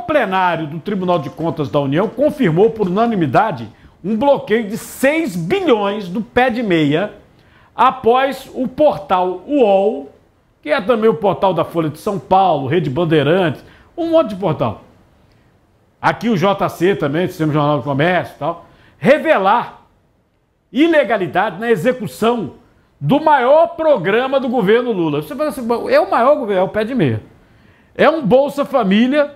plenário do Tribunal de Contas da União confirmou por unanimidade um bloqueio de 6 bilhões do pé de meia após o portal UOL, que é também o portal da Folha de São Paulo, Rede Bandeirantes, um monte de portal. Aqui o JC também, Sistema Jornal do Comércio e tal, revelar ilegalidade na execução do maior programa do governo Lula. Você fala assim, é o maior governo, é o pé de meia. É um Bolsa Família,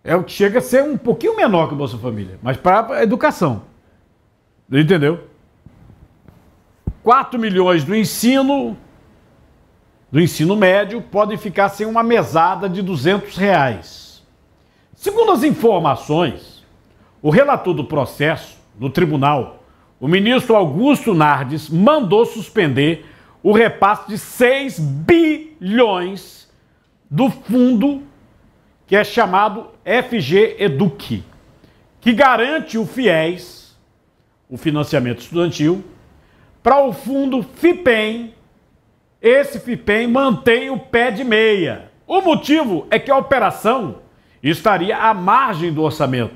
é o que chega a ser um pouquinho menor que o Bolsa Família, mas para a educação. Entendeu? 4 milhões do ensino médio podem ficar sem uma mesada de R$200. Segundo as informações, o relator do processo, no tribunal, o ministro Augusto Nardes, mandou suspender o repasse de 6 bilhões do fundo que é chamado FG Eduque, que garante o FIES, o financiamento estudantil, para o fundo FIPEM. Esse FIPEM mantém o pé de meia. O motivo é que a operação estaria à margem do orçamento.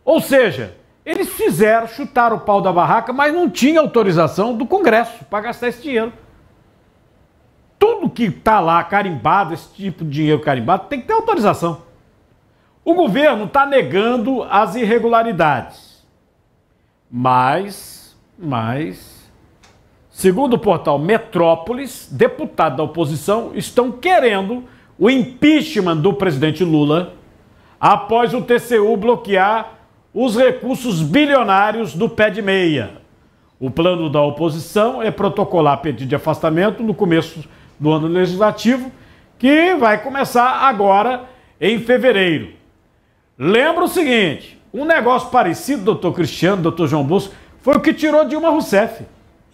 Ou seja, eles fizeram chutar o pau da barraca, mas não tinha autorização do Congresso para gastar esse dinheiro. Tudo que está lá carimbado, esse tipo de dinheiro carimbado, tem que ter autorização. O governo está negando as irregularidades. Mas, segundo o portal Metrópolis, deputados da oposição estão querendo o impeachment do presidente Lula após o TCU bloquear os recursos bilionários do pé de meia. O plano da oposição é protocolar pedido de afastamento no começo do ano legislativo, que vai começar agora em fevereiro. Lembra o seguinte, um negócio parecido, doutor Cristiano, doutor João Bosco, foi o que tirou Dilma Rousseff.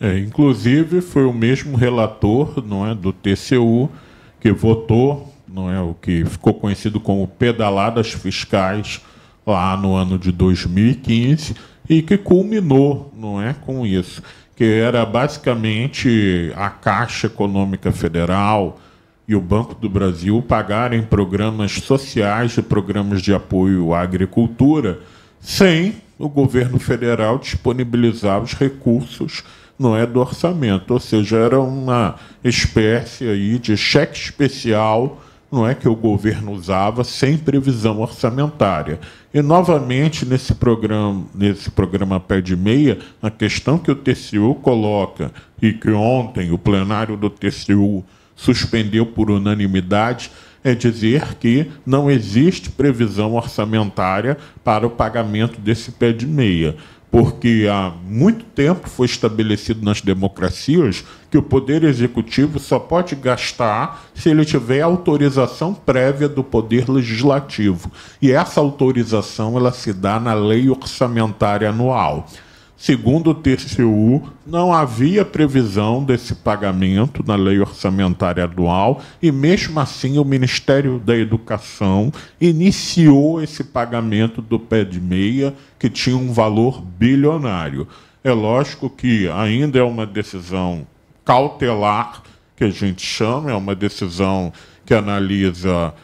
Inclusive foi o mesmo relator, não é, do TCU que votou, não é, o que ficou conhecido como pedaladas fiscais lá no ano de 2015 e que culminou, não é, com isso, que era basicamente a Caixa Econômica Federal e o Banco do Brasil pagarem programas sociais e programas de apoio à agricultura sem o governo federal disponibilizar os recursos, não é, do orçamento, ou seja, era uma espécie aí de cheque especial, não é, que o governo usava sem previsão orçamentária. E novamente nesse programa pé de meia, a questão que o TCU coloca e que ontem o plenário do TCU suspendeu por unanimidade é dizer que não existe previsão orçamentária para o pagamento desse pé de meia, porque há muito tempo foi estabelecido nas democracias que o Poder Executivo só pode gastar se ele tiver autorização prévia do Poder Legislativo. E essa autorização ela se dá na Lei Orçamentária Anual. Segundo o TCU, não havia previsão desse pagamento na Lei Orçamentária Anual e, mesmo assim, o Ministério da Educação iniciou esse pagamento do pé de meia, que tinha um valor bilionário. É lógico que ainda é uma decisão cautelar, que a gente chama, é uma decisão que analisa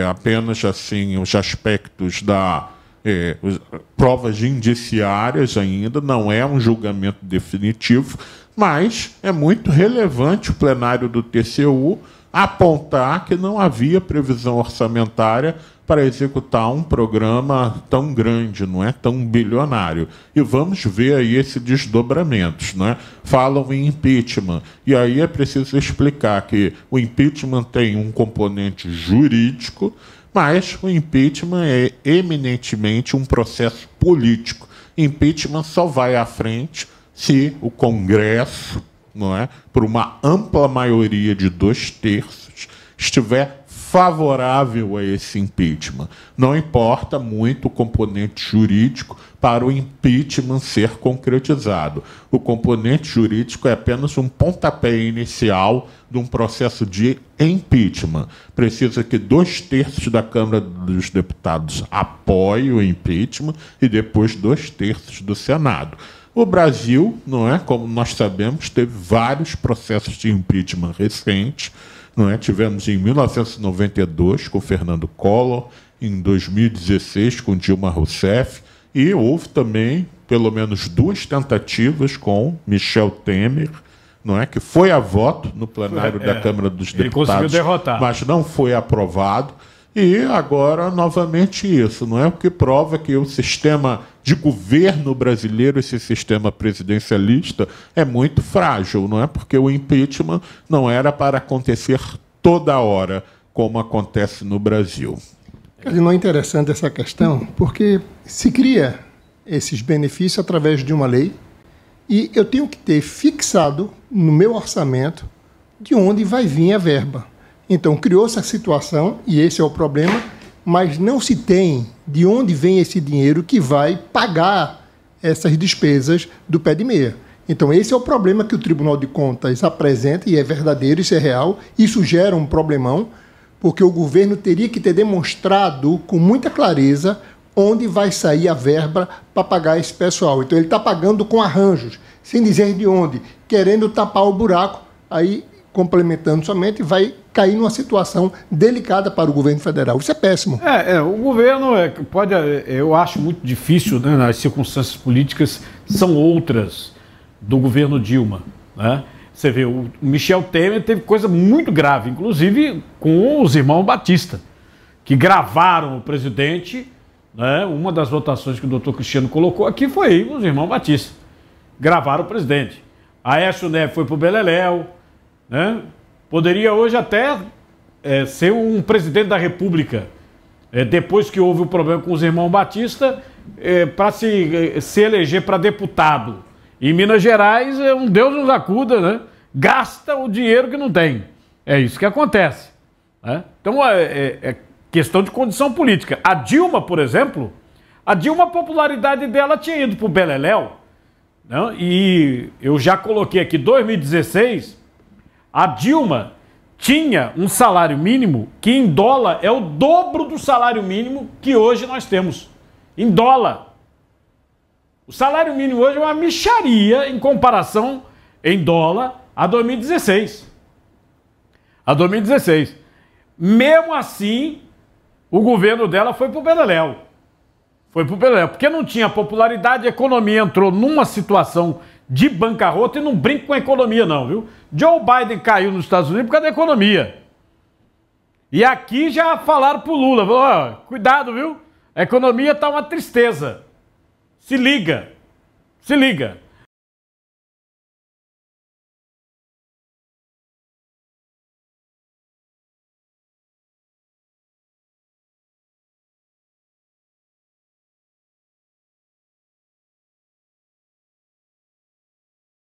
apenas assim os aspectos da provas indiciárias ainda, não é um julgamento definitivo, mas é muito relevante o plenário do TCU apontar que não havia previsão orçamentária para executar um programa tão grande, não é, tão bilionário. E vamos ver aí esses desdobramentos, não é? Falam em impeachment, e aí é preciso explicar que o impeachment tem um componente jurídico, mas o impeachment é eminentemente um processo político. Impeachment só vai à frente se o Congresso, não é, por uma ampla maioria de 2/3, estiver favorável a esse impeachment. Não importa muito o componente jurídico para o impeachment ser concretizado. O componente jurídico é apenas um pontapé inicial de um processo de impeachment. Precisa que 2/3 da Câmara dos Deputados apoie o impeachment e depois 2/3 do Senado. O Brasil, não é, como nós sabemos, teve vários processos de impeachment recentes, não é? Tivemos em 1992 com Fernando Collor, em 2016 com Dilma Rousseff, e houve também pelo menos 2 tentativas com Michel Temer, não é, que foi a voto no plenário da Câmara dos Deputados, conseguiu derrotar, mas não foi aprovado. E agora, novamente, isso, não é? O que prova que o sistema de governo brasileiro, esse sistema presidencialista, é muito frágil, não é? Porque o impeachment não era para acontecer toda hora, como acontece no Brasil. Não é interessante essa questão, porque se cria esses benefícios através de uma lei e eu tenho que ter fixado no meu orçamento de onde vai vir a verba. Então, criou-se a situação, e esse é o problema, mas não se tem de onde vem esse dinheiro que vai pagar essas despesas do pé de meia. Então, esse é o problema que o Tribunal de Contas apresenta, e é verdadeiro, isso é real. Isso gera um problemão, porque o governo teria que ter demonstrado com muita clareza onde vai sair a verba para pagar esse pessoal. Então, ele está pagando com arranjos, sem dizer de onde, querendo tapar o buraco, aí, complementando somente, vai cair numa situação delicada para o governo federal. Isso é péssimo. O governo pode, eu acho muito difícil, né, nas circunstâncias políticas, são outras do governo Dilma, né? Você vê, o Michel Temer teve coisa muito grave, inclusive com os irmãos Batista, que gravaram o presidente, né? Uma das votações que o doutor Cristiano colocou aqui foi os irmãos Batista. Gravaram o presidente. Aécio Neves foi para o Beleléu, né? Poderia hoje até ser um presidente da República, depois que houve o problema com os irmãos Batista, para se eleger para deputado. Em Minas Gerais, um Deus nos acuda, né? Gasta o dinheiro que não tem. É isso que acontece, né? Então, é questão de condição política. A Dilma, por exemplo, a popularidade dela tinha ido para o Beleléu, né? E eu já coloquei aqui, 2016, a Dilma tinha um salário mínimo que em dólar é o dobro do salário mínimo que hoje nós temos. Em dólar. O salário mínimo hoje é uma mixaria em comparação em dólar a 2016. A 2016. Mesmo assim, o governo dela foi para o Beleléu. Foi para o Beleléu. Porque não tinha popularidade, a economia entrou numa situação de bancarrota e não brinca com a economia não, viu? Joe Biden caiu nos Estados Unidos por causa da economia. E aqui já falaram pro Lula, falou, cuidado, viu? A economia tá uma tristeza. Se liga. Se liga.